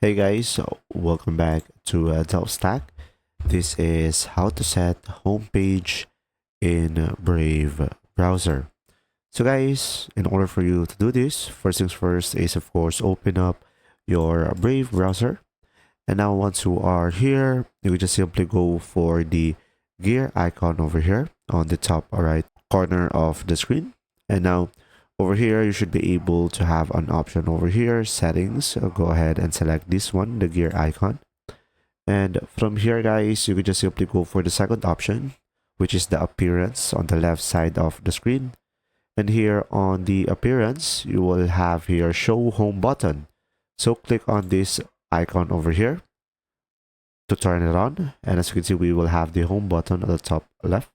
Hey guys, welcome back to Delpstack. This is how to set homepage in Brave browser. So guys, in order for you to do this, first things first is of course open up your Brave browser. And now once you are here, you will just simply go for the gear icon over here on the top right corner of the screen. And now over here, you should be able to have an option over here, settings. So go ahead and select this one, the gear icon. And from here, guys, you can just simply go for the second option, which is the appearance on the left side of the screen. And here on the appearance, you will have here show home button. So click on this icon over here to turn it on. And as you can see, we will have the home button at the top left.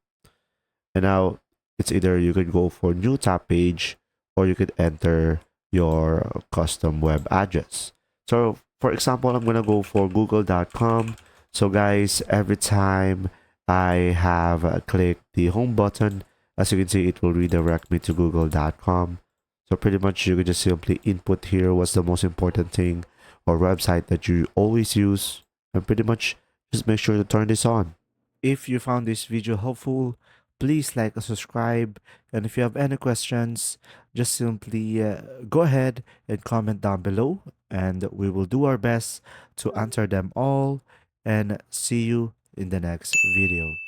And now it's either you could go for new tab page or you could enter your custom web address. So for example, I'm going to go for google.com. So guys, every time I have clicked the home button, as you can see, it will redirect me to google.com. So pretty much you can just simply input here what's the most important thing or website that you always use, and pretty much just make sure to turn this on. If you found this video helpful, please like and subscribe. And if you have any questions, just simply go ahead and comment down below, and we will do our best to answer them all. And see you in the next video.